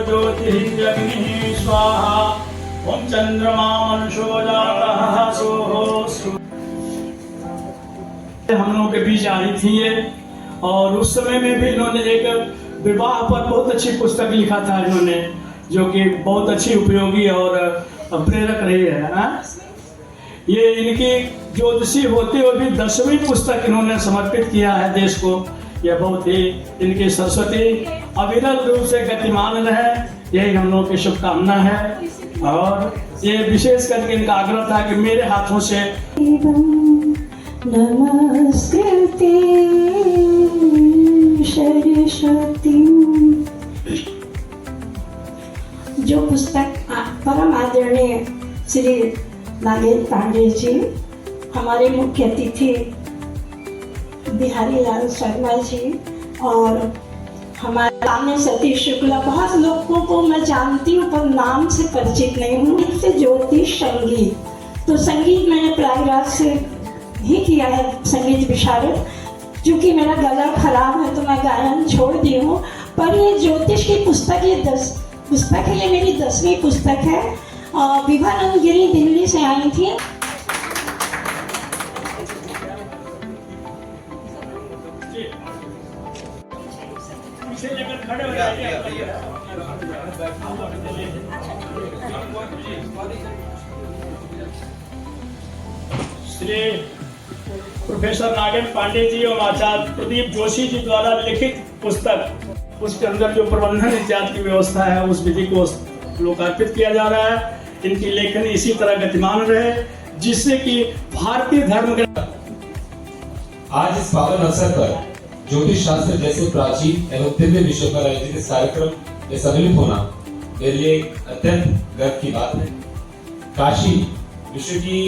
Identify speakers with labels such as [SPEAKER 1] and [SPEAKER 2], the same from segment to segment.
[SPEAKER 1] ज्योतिरग्निः स्वाहा ओम चंद्रमा मनुष्यो जातः सोहो। हम लोगों के बीच आई थी ये, और उस समय में भी इन्होंने एक विवाह पर बहुत अच्छी पुस्तक लिखा था इन्होंने, जो कि बहुत अच्छी उपयोगी और प्रेरक रही है। ये इनकी ज्योतिषी होते हुए भी 10वीं पुस्तक इन्होंने समर्पित किया है देश को। यह बहुत ही इनकी सरस्वती अविरल रूप से गतिमान रहे, यही हम लोगों की शुभकामना है। और ये विशेष करके इनका आग्रह था कि मेरे हाथों से
[SPEAKER 2] नमस्कृते सरस्वती। जो पुस्तक परम आदरणीय श्री नागेंद्र पांडे जी, हमारे मुख्य अतिथि बिहारी लाल शर्मा जी, और हमारे सामने सतीश शुक्ला, बहुत लोगों को मैं जानती हूँ पर नाम से परिचित नहीं हूँ। से ज्योतिष संगीत, तो संगीत मैंने प्रयागराज से ही किया है, संगीत विशारद। क्योंकि मेरा गला खराब है तो मैं गायन छोड़ दी हूँ, पर ये ज्योतिष की पुस्तक, ये 10 पुस्तक है, ये मेरी 10वीं पुस्तक है। विभानंद गिरी दिल्ली से आई थी।
[SPEAKER 1] श्री प्रोफेसर नागेंद्र पांडे जी और आचार्य प्रदीप जोशी जी द्वारा लिखित पुस्तक, उसके अंदर जो प्रबंधन इत्यादि की व्यवस्था है उस विधि को लोकार्पित किया जा रहा है। इनकी लेखनी इसी तरह गतिमान रहे, जिससे कि भारतीय धर्म के
[SPEAKER 3] आज इस पावन अवसर पर ज्योतिष शास्त्र जैसे प्राचीन एवं दिव्य विषय पर आयोजित इस कार्यक्रम में सम्मिलित होना मेरे लिए अत्यंत गर्व की बात है। काशी विश्व की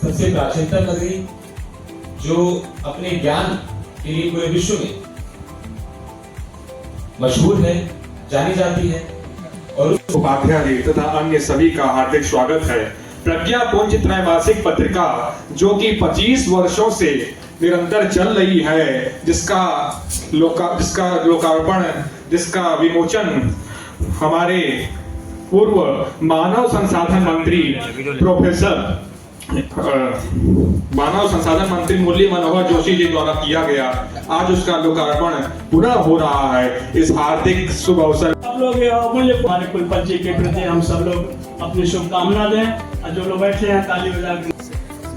[SPEAKER 3] सबसे प्राचीनतम नगरी, जो अपने ज्ञान के लिए पूरे विश्व में मशहूर है, जानी जाती है, और
[SPEAKER 4] उपाध्याय जी तथा अन्य सभी का हार्दिक स्वागत है। प्रज्ञापुंज त्रैमासिक पत्रिका, जो कि 25 वर्षों से निरंतर चल रही है, जिसका लोकार्पण, जिसका विमोचन हमारे पूर्व मानव संसाधन मंत्री मानव संसाधन मंत्री मुरली मनोहर जोशी जी द्वारा किया गया, आज उसका लोकार्पण पुनः हो रहा है। इस हार्दिक शुभ अवसर
[SPEAKER 1] आप लोग अमूल्य हमारे कुलपति जी के प्रति हम सब लोग अपनी शुभकामना दें। जो लोग बैठे हैं ताली बजा के।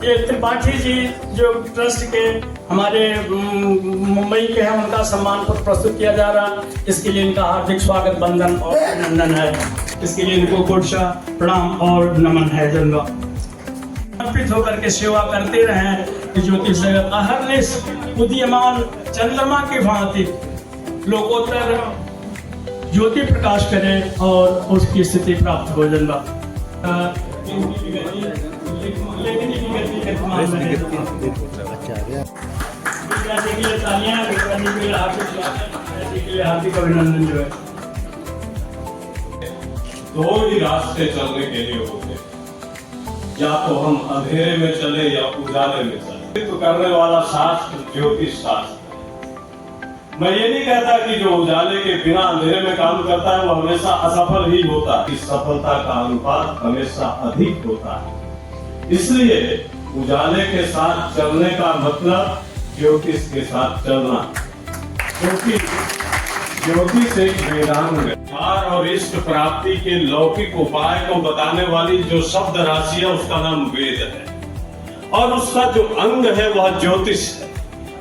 [SPEAKER 1] ये त्रिपाठी जी जो ट्रस्ट के हमारे मुंबई के हैं, उनका सम्मान पत्र प्रस्तुत किया जा रहा है। इसके लिए इनका हार्दिक स्वागत, वंदन और अभिनंदन है। इसके लिए इनको कोटि प्रणाम और नमन है। धन्यवाद। समर्पित होकर के सेवा करते रहें कि ज्योतिष जगत अहर्निश उदीयमान चंद्रमा की भांति लोकोत्तर ज्योति प्रकाश करे और उसकी स्थिति प्राप्त हो। धन्यवाद। हार्दिक अभिनंदन जो है।
[SPEAKER 5] दो ही रास्ते चलने के लिए होते हैं, या तो हम अंधेरे में चले या उजाले में चले। तो करने वाला शास्त्र ज्योतिष शास्त्र। मैं ये नहीं कहता कि जो उजाले के बिना अंधेरे में काम करता है वो हमेशा असफल ही होता है। इस सफलता का अनुपात हमेशा अधिक होता है। इसलिए उजाले के साथ चलने का मतलब ज्योतिष के साथ चलना, क्योंकि ज्योतिष एक वेदांग है। प्यार और इष्ट प्राप्ति के लौकिक उपाय को बताने वाली जो शब्द राशि है उसका नाम वेद है, और उसका जो अंग है वह ज्योतिष है।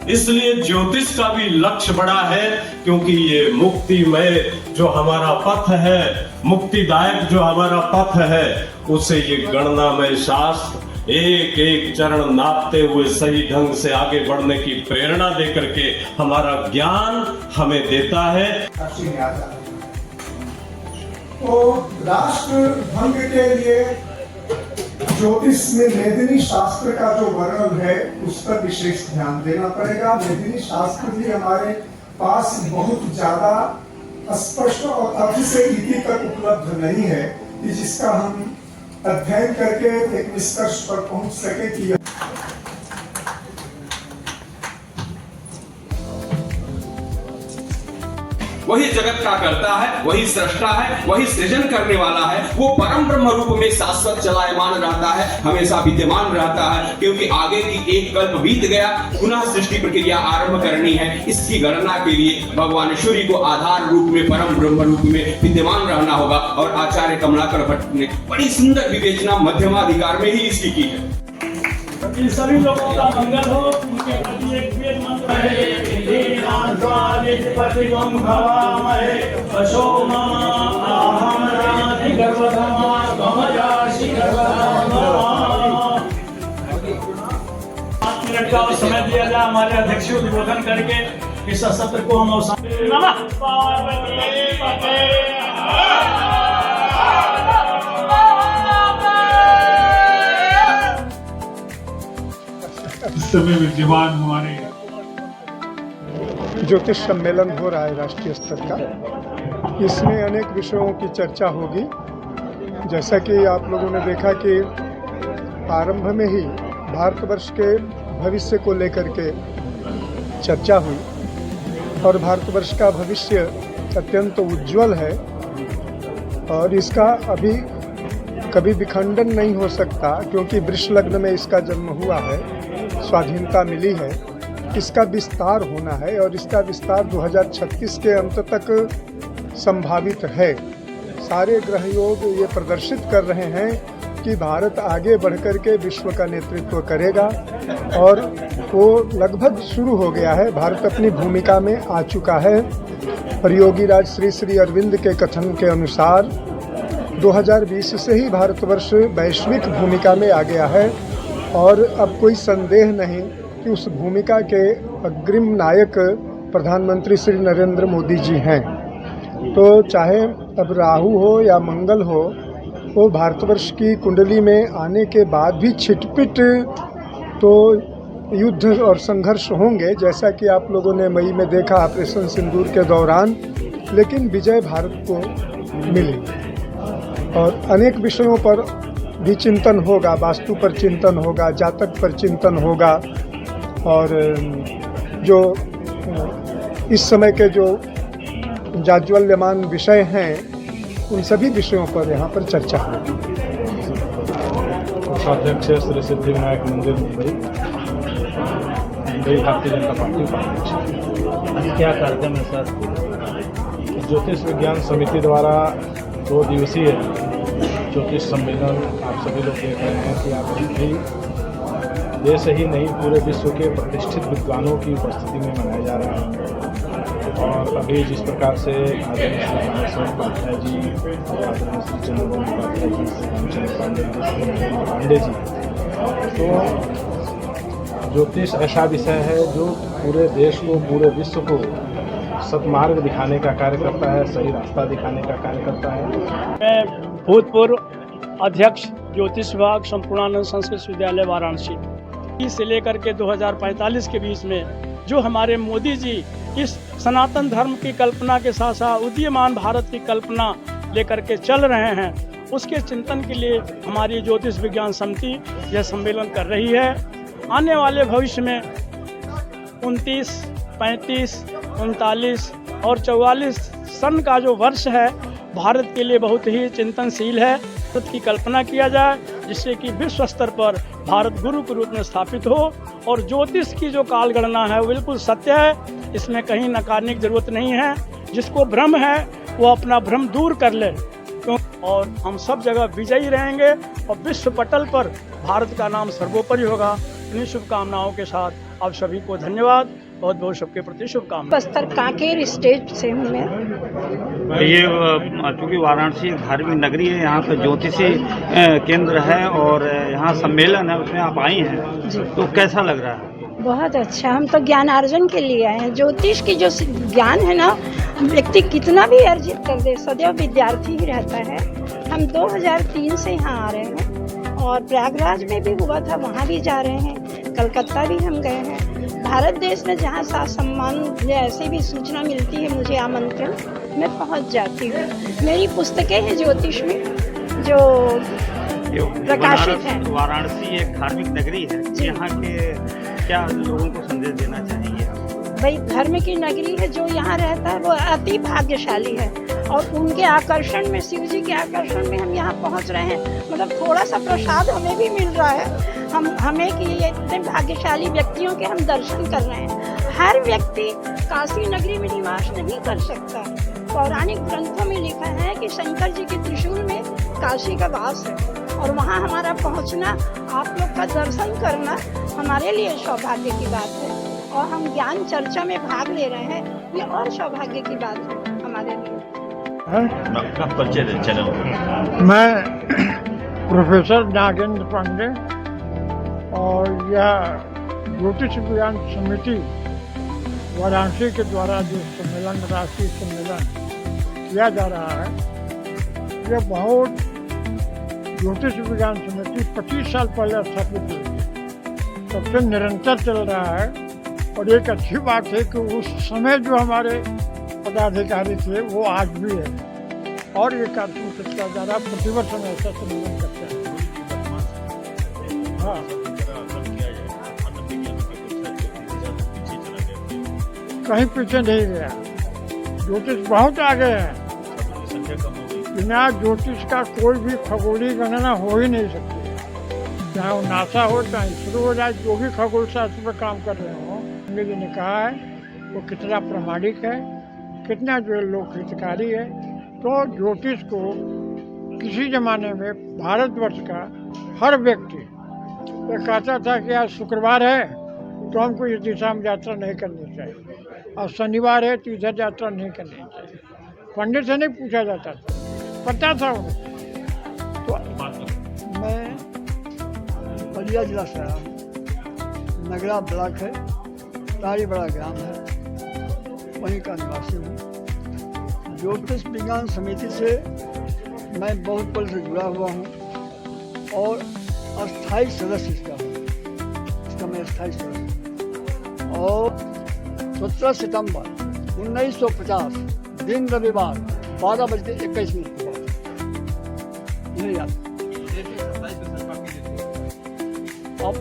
[SPEAKER 5] इसलिए ज्योतिष का भी लक्ष्य बड़ा है, क्योंकि ये मुक्तिमय जो हमारा पथ है, मुक्तिदायक जो हमारा पथ है, उसे ये गणनामय शास्त्र एक एक चरण नापते हुए सही ढंग से आगे बढ़ने की प्रेरणा देकर के हमारा ज्ञान हमें देता है।
[SPEAKER 6] तो राष्ट्र भंग के लिए ज्योतिष में मेदिनी शास्त्र का जो वर्णन है उस पर विशेष ध्यान देना पड़ेगा। मेदिनी शास्त्र भी हमारे पास बहुत ज्यादा स्पष्ट और अभी से इति तक उपलब्ध नहीं है कि जिसका हम अध्ययन करके एक निष्कर्ष पर पहुंच सके कि
[SPEAKER 7] वही जगत का करता है, वही सृष्टा है, वही सृजन करने वाला है। वो परम ब्रह्म रूप में शाश्वत चलायमान रहता है, हमेशा विद्यमान रहता है, क्योंकि आगे की एक कल्प बीत गया, पुनः सृष्टि प्रक्रिया आरंभ करनी है। इसकी गणना के लिए भगवान सूर्य को आधार रूप में परम ब्रह्म रूप में विद्यमान रहना होगा। और आचार्य कमलाकर भट्ट ने बड़ी सुंदर विवेचना मध्यमाधिकार में ही इसकी की है।
[SPEAKER 1] इन सभी लोगों का मंगल हो, उनके प्रति एक वेद मंत्र है, दीनां स्वादिपतिगं भवामहे, पशो मम अहं राधि गर्भधमा गमयासि गर्भधमा। 5 मिनट का समय दिया जाए हमारे अध्यक्ष उद्बोधन करके इस सत्र को हम अवसान। नमः पार्वती पते।
[SPEAKER 8] इस समय विद्यमान हमारे
[SPEAKER 6] ज्योतिष सम्मेलन हो रहा है राष्ट्रीय स्तर का। इसमें अनेक विषयों की चर्चा होगी। जैसा कि आप लोगों ने देखा कि आरंभ में ही भारतवर्ष के भविष्य को लेकर के चर्चा हुई और भारतवर्ष का भविष्य अत्यंत उज्जवल है और इसका अभी कभी विखंडन नहीं हो सकता, क्योंकि वृष लग्न में इसका जन्म हुआ है, स्वाधीनता मिली है, इसका विस्तार होना है और इसका विस्तार 2036 के अंत तक संभावित है। सारे ग्रह योग ये प्रदर्शित कर रहे हैं कि भारत आगे बढ़कर के विश्व का नेतृत्व करेगा और वो लगभग शुरू हो गया है। भारत अपनी भूमिका में आ चुका है और योगी राज श्री अरविंद के कथन के अनुसार 2020 से ही भारतवर्ष वैश्विक भूमिका में आ गया है और अब कोई संदेह नहीं कि उस भूमिका के अग्रिम नायक प्रधानमंत्री श्री नरेंद्र मोदी जी हैं। तो चाहे अब राहु हो या मंगल हो, वो भारतवर्ष की कुंडली में आने के बाद भी छिटपिट तो युद्ध और संघर्ष होंगे, जैसा कि आप लोगों ने मई में देखा ऑपरेशन सिंदूर के दौरान, लेकिन विजय भारत को मिली। और अनेक विषयों पर भी चिंतन होगा, वास्तु पर चिंतन होगा, जातक पर चिंतन होगा और जो इस समय के जो जाज्वल्यमान विषय हैं उन सभी विषयों पर यहाँ पर चर्चा होगी।
[SPEAKER 8] कोषाध्यक्ष श्री सिद्धि विनायक मंदिर मुंबई भारतीय जनता पार्टी उपाध्यक्ष।
[SPEAKER 9] क्या कार्यक्रम है सर?
[SPEAKER 8] ज्योतिष विज्ञान समिति द्वारा 2 दिवसीय ज्योतिष सम्मेलन आप सभी लोग देख रहे हैं कि आप भी देश ही नहीं पूरे विश्व के प्रतिष्ठित विद्वानों की उपस्थिति में मनाया जा रहा है। और अभी जिस प्रकार से आदरणीय श्री कामेश्वर उपाध्याय जी, आदरणीय श्री चंद्रमोहन उपाध्याय जी, श्री रामचंद्र पांडे जी, श्री नरेंद्र पांडे जी, तो ज्योतिष ऐसा विषय है जो पूरे देश को, पूरे विश्व को सतमार्ग दिखाने का कार्य करता है, सही रास्ता दिखाने का कार्य करता है।
[SPEAKER 1] मैं भूतपूर्व अध्यक्ष ज्योतिष विभाग संपूर्णानंद संस्कृत विद्यालय वाराणसी से लेकर के 2045 के बीच में जो हमारे मोदी जी इस सनातन धर्म की कल्पना के साथ साथ उदीयमान भारत की कल्पना लेकर के चल रहे हैं, उसके चिंतन के लिए हमारी ज्योतिष विज्ञान समिति यह सम्मेलन कर रही है। आने वाले भविष्य में 29, 35, 39 और 44 सन का जो वर्ष है भारत के लिए बहुत ही चिंतनशील है। भारत की कल्पना किया जाए जिससे कि विश्व स्तर पर भारत गुरु के रूप में स्थापित हो और ज्योतिष की जो काल गणना है वो बिल्कुल सत्य है, इसमें कहीं नकारने की जरूरत नहीं है। जिसको भ्रम है वो अपना भ्रम दूर कर ले और हम सब जगह विजयी रहेंगे और विश्व पटल पर भारत का नाम सर्वोपरि होगा। इन्हीं शुभकामनाओं के साथ आप सभी को धन्यवाद, बहुत बहुत सबके प्रति शुभकामनाएं।
[SPEAKER 2] बस्तर कांकेर स्टेट से हूँ मैं।
[SPEAKER 9] ये चूँकि वाराणसी धार्मिक नगरी है, यहाँ पे ज्योतिषी केंद्र है और यहाँ सम्मेलन है, उसमें आप आई हैं, तो कैसा लग रहा है?
[SPEAKER 2] बहुत अच्छा। हम तो ज्ञानार्जन के लिए आए हैं। ज्योतिष की जो ज्ञान है ना, व्यक्ति कितना भी अर्जित कर दे सदैव विद्यार्थी ही रहता है। हम 2003 से यहाँ आ रहे हैं और प्रयागराज में भी हुआ था, वहाँ भी जा रहे हैं, कलकत्ता भी हम गए हैं। भारत देश में जहाँ सा सम्मान या ऐसी भी सूचना मिलती है मुझे आमंत्रण, मैं पहुँच जाती हूँ। मेरी पुस्तकें हैं ज्योतिष में जो प्रकाशित है।
[SPEAKER 9] वाराणसी एक धार्मिक नगरी है, यहाँ के क्या लोगों को संदेश देना चाहेंगे आप?
[SPEAKER 2] भाई धर्म की नगरी है, जो यहाँ रहता है वो अति भाग्यशाली है। और उनके आकर्षण में, शिव जी के आकर्षण में हम यहाँ पहुँच रहे हैं। मतलब थोड़ा सा प्रसाद हमें भी मिल रहा है, हमें कि ये इतने भाग्यशाली व्यक्तियों के हम दर्शन कर रहे हैं। हर व्यक्ति काशी नगरी में निवास नहीं कर सकता। पौराणिक ग्रंथों में लिखा है कि शंकर जी के त्रिशूल में काशी का वास है, और वहाँ हमारा पहुँचना, आप लोग का दर्शन करना हमारे लिए सौभाग्य की बात है। और हम ज्ञान चर्चा में भाग ले रहे हैं, ये और सौभाग्य की बात है हमारे लिए।
[SPEAKER 9] आपका परिचय दें चैनल।
[SPEAKER 10] मैं प्रोफेसर नागेंद्र पांडे, और यह ज्योतिष विज्ञान समिति वाराणसी के द्वारा जो सम्मेलन, राष्ट्रीय सम्मेलन किया जा रहा है, यह बहुत ज्योतिष विज्ञान समिति 25 साल पहले स्थापित हुई थी, तब से निरंतर चल रहा है। और एक अच्छी बात है कि उस समय जो हमारे पदाधिकारी थे वो आज भी है, और ये कार्यक्रम चलता जा रहा, प्रतिवर्ष हम ऐसा सम्मेलन करते हैं। हाँ, कहीं पीछे नहीं गया, ज्योतिष बहुत आगे है। बिना ज्योतिष का कोई भी खगोलीय गणना हो ही नहीं सकती, चाहे वो नासा हो, चाहे इसरो हो, जाए जो भी खगोल शास्त्र पर काम कर रहे हो। पंडित जी ने कहा है वो कितना प्रामाणिक है, कितना जो लोक हितकारी है। तो ज्योतिष को किसी जमाने में भारतवर्ष का हर व्यक्ति ये कहता था कि आज शुक्रवार है तो हमको इस दिशा में यात्रा नहीं करनी चाहिए, और शनिवार है तो इधर यात्रा नहीं करनी चाहिए। पंडित से नहीं पूछा जाता था, पता था उनको। तो
[SPEAKER 11] मैं बलिया जिला से आया हूँ, नगरा ब्लॉक है, तारी बड़ा ग्राम है, वहीं का निवासी हूँ। ज्योतिष विज्ञान समिति से मैं बहुत पहले से जुड़ा हुआ हूँ, और अस्थायी सदस्य इसका हूँ। इसका मैं अस्थायी सदस्य, और 17 सितंबर 1950 दिन रविवार 12:21 को नहीं याद। अब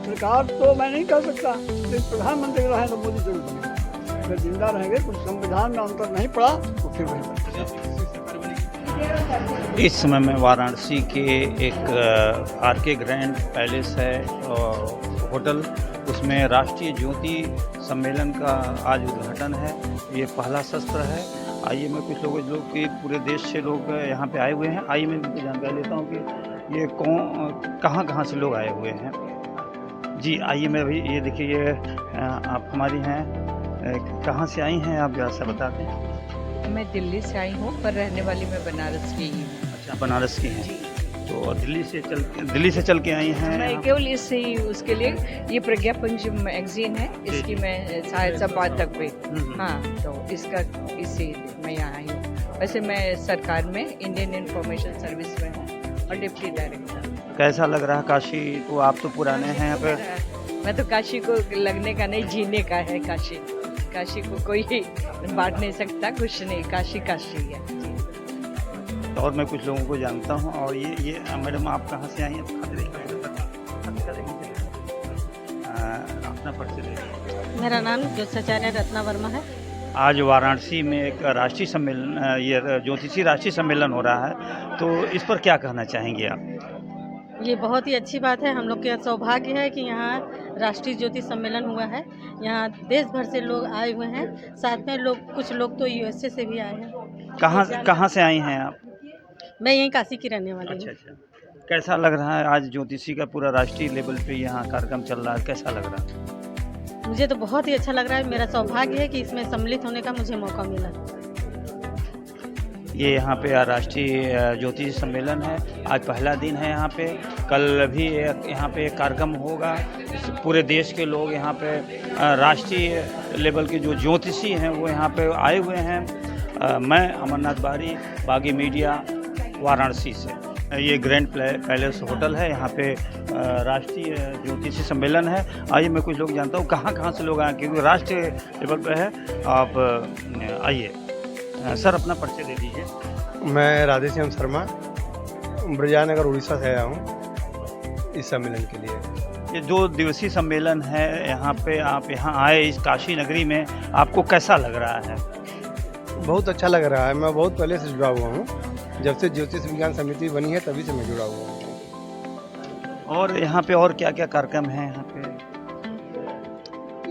[SPEAKER 11] सरकार तो मैं नहीं कर सकता, लेकिन प्रधानमंत्री रहे तो मोदी जरूर बनेगा। अगर जिंदा रहेंगे, कुछ संविधान में अंतर नहीं पड़ा तो फिर वही बनेगा।
[SPEAKER 9] इस समय में वाराणसी के एक आरके ग्रैंड पैलेस है और होटल, उसमें राष्ट्रीय ज्योति सम्मेलन का आज उद्घाटन है। ये पहला सत्र है। आइए मैं कुछ लोग कि पूरे देश से लोग यहाँ पे आए हुए हैं, आइए मैं इनको जानकारी लेता हूँ कि ये कहाँ से लोग आए हुए हैं। जी आइए, मैं भी ये देखिए, ये आप हमारी हैं, कहाँ से आई हैं आप, जरा सा बता दें।
[SPEAKER 12] मैं दिल्ली से आई हूँ, पर रहने वाली मैं बनारस की ही हूँ।
[SPEAKER 9] अच्छा, बनारस की हैं। तो दिल्ली से चल के आई हैं।
[SPEAKER 12] मैं केवल इससे उसके लिए, ये प्रज्ञापुंज मैगजीन है, इसकी मैं सहायक संपादक पे। हाँ, तो इससे मैं यहाँ आई हूँ। वैसे मैं सरकार में इंडियन इंफॉर्मेशन सर्विस में हूँ और डिप्टी डायरेक्टर।
[SPEAKER 9] कैसा लग रहा है काशी? तो आप तो पुराने हैं यहाँ पे।
[SPEAKER 12] मैं तो काशी को लगने का नहीं, जीने का है काशी। काशी को कोई बांट नहीं सकता, कुछ नहीं, काशी काशी है।
[SPEAKER 9] और मैं कुछ लोगों को जानता हूँ। और ये मैडम, आप कहाँ से आई हैं? अपना परिचय दीजिए।
[SPEAKER 13] मेरा नाम ज्योतिषाचार्य रत्ना वर्मा है।
[SPEAKER 9] आज वाराणसी में एक राष्ट्रीय सम्मेलन, ये ज्योतिषी राष्ट्रीय सम्मेलन हो रहा है, तो इस पर क्या कहना चाहेंगे आप?
[SPEAKER 13] ये बहुत ही अच्छी बात है। हम लोग का सौभाग्य है कि यहाँ राष्ट्रीय ज्योतिष सम्मेलन हुआ है। यहाँ देश भर से लोग आए हुए हैं, साथ में कुछ लोग तो यूएसए से भी आए हैं।
[SPEAKER 9] कहाँ से आई हैं आप?
[SPEAKER 13] मैं यहीं काशी की रहने वाली हूँ।
[SPEAKER 9] अच्छा। कैसा लग रहा है आज ज्योतिषी का पूरा राष्ट्रीय लेवल पे यहाँ कार्यक्रम चल रहा है, कैसा लग रहा है?
[SPEAKER 13] मुझे तो बहुत ही अच्छा लग रहा है। मेरा सौभाग्य है कि इसमें सम्मिलित होने का मुझे मौका मिला।
[SPEAKER 9] ये यहाँ पे राष्ट्रीय ज्योतिष सम्मेलन है, आज पहला दिन है यहाँ पे। कल भी यहाँ पे एक कार्यक्रम होगा। पूरे देश के लोग यहाँ पे राष्ट्रीय लेवल के जो ज्योतिषी हैं वो यहाँ पे आए हुए हैं। मैं अमरनाथ बारी, बागी मीडिया, वाराणसी से। ये ग्रैंड पैलेस होटल है, यहाँ पे राष्ट्रीय ज्योतिषी सम्मेलन है। आइए मैं कुछ लोग जानता हूँ कहाँ से लोग आए, क्योंकि राष्ट्रीय लेवल पे है। आप आइए सर, अपना परिचय दे दीजिए।
[SPEAKER 14] मैं राधेश्याम शर्मा, ब्रजानगर उड़ीसा से आया हूँ इस सम्मेलन के लिए।
[SPEAKER 9] ये 2 दिवसीय सम्मेलन है यहाँ पे, आप यहाँ आए इस काशी नगरी में, आपको कैसा लग रहा है?
[SPEAKER 14] बहुत अच्छा लग रहा है। मैं बहुत पहले से जुड़ा हुआ हूँ, जब से ज्योतिष विज्ञान समिति बनी है तभी से मैं जुड़ा हुआ हूँ।
[SPEAKER 9] और यहाँ पे और क्या क्या कार्यक्रम है यहाँ पे?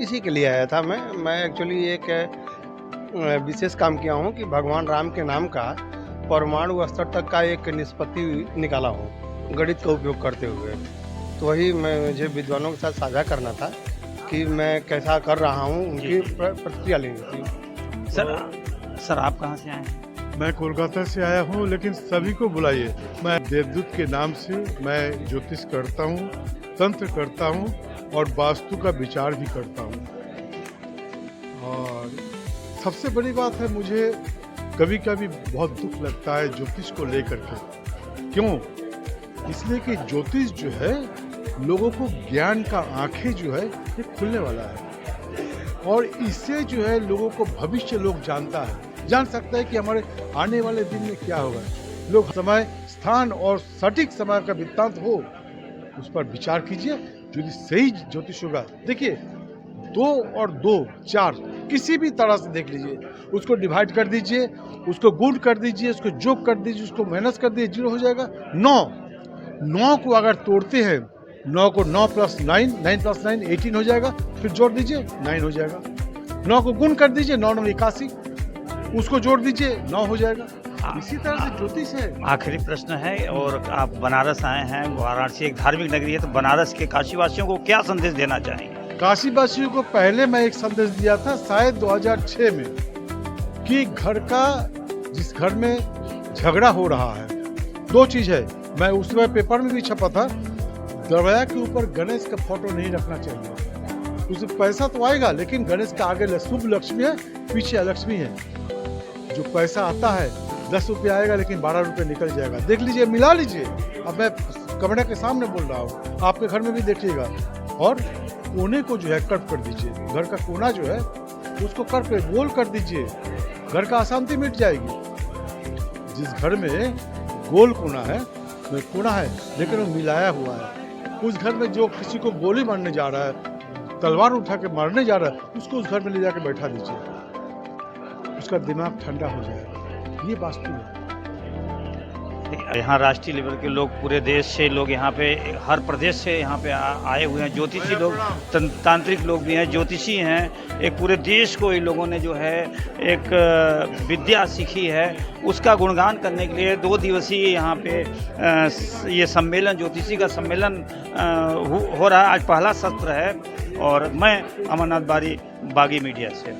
[SPEAKER 14] इसी के लिए आया था मैं एक्चुअली एक विशेष काम किया हूँ कि भगवान राम के नाम का परमाणु स्तर तक का एक निष्पत्ति निकाला हूँ गणित का उपयोग करते हुए। तो वही मुझे विद्वानों के साथ साझा करना था कि मैं कैसा कर रहा हूँ, उनकी प्रतिक्रिया लेनी थी।
[SPEAKER 9] सर आप कहाँ से आए हैं?
[SPEAKER 15] मैं कोलकाता से आया हूँ, लेकिन सभी को बुलाइए। मैं देवदूत के नाम से मैं ज्योतिष करता हूँ, तंत्र करता हूँ और वास्तु का विचार भी करता हूँ। और सबसे बड़ी बात है, मुझे कभी कभी बहुत दुख लगता है ज्योतिष को लेकर के। क्यों? इसलिए कि ज्योतिष जो है लोगों को ज्ञान का आंखें जो है ये खुलने वाला है, और इससे जो है लोगों को भविष्य लोग जान सकता है कि हमारे आने वाले दिन में क्या होगा। लोग समय, स्थान और सटीक समय का वृत्तांत हो, उस पर विचार कीजिए, जो सही ज्योतिष होगा। देखिए 2 और 2 4 किसी भी तरह से देख लीजिए, उसको डिवाइड कर दीजिए, उसको गुण कर दीजिए, उसको जोग कर दीजिए, उसको माइनस कर दीजिए, 0 हो जाएगा। 9 को अगर तोड़ते हैं, 9 को 9 + 9, 9 + 9 18 हो जाएगा, फिर जोड़ दीजिए 9 हो जाएगा। 9 को गुण कर दीजिए, 9 9 81, उसको जोड़ दीजिए 9 हो जाएगा। इसी तरह से ज्योतिष है।
[SPEAKER 9] आखिरी प्रश्न है, और आप बनारस आए हैं, वाराणसी एक धार्मिक नगरी है, तो बनारस के काशीवासियों को क्या संदेश देना चाहेंगे?
[SPEAKER 15] काशीवासियों को पहले मैं एक संदेश दिया था शायद 2006 में, कि घर का, जिस घर में झगड़ा हो रहा है, 2 चीज़ है। मैं उस समय पेपर में भी छपा था, दरवाजा के ऊपर गणेश का फोटो नहीं रखना चाहिए। उससे पैसा तो आएगा, लेकिन गणेश का आगे शुभ लक्ष्मी है, पीछे अलक्ष्मी है। जो पैसा आता है 10 रुपये आएगा, लेकिन 12 रुपये निकल जाएगा। देख लीजिए, मिला लीजिए। अब मैं कैमरे के सामने बोल रहा हूँ, आपके घर में भी देखिएगा। और कोने को जो है कट कर दीजिए, घर का कोना जो है उसको कट कर गोल कर दीजिए, घर का अशांति मिट जाएगी। जिस घर में गोल कोना है लेकिन वो मिलाया हुआ है, उस घर में जो किसी को गोली मारने जा रहा है, तलवार उठा के मारने जा रहा है, उसको उस घर में ले जाकर बैठा दीजिए, उसका दिमाग ठंडा हो जाएगा। ये वास्तु है।
[SPEAKER 9] यहाँ राष्ट्रीय लेवल के लोग, पूरे देश से लोग यहाँ पे, हर प्रदेश से यहाँ पे आए हुए हैं। ज्योतिषी लोग, तांत्रिक लोग भी हैं, ज्योतिषी हैं। एक पूरे देश को इन लोगों ने जो है एक विद्या सीखी है, उसका गुणगान करने के लिए 2 दिवसीय यहाँ पे ये सम्मेलन, ज्योतिषी का सम्मेलन हो रहा है। आज पहला सत्र है, और मैं अमरनाथ बारी, बागी मीडिया से।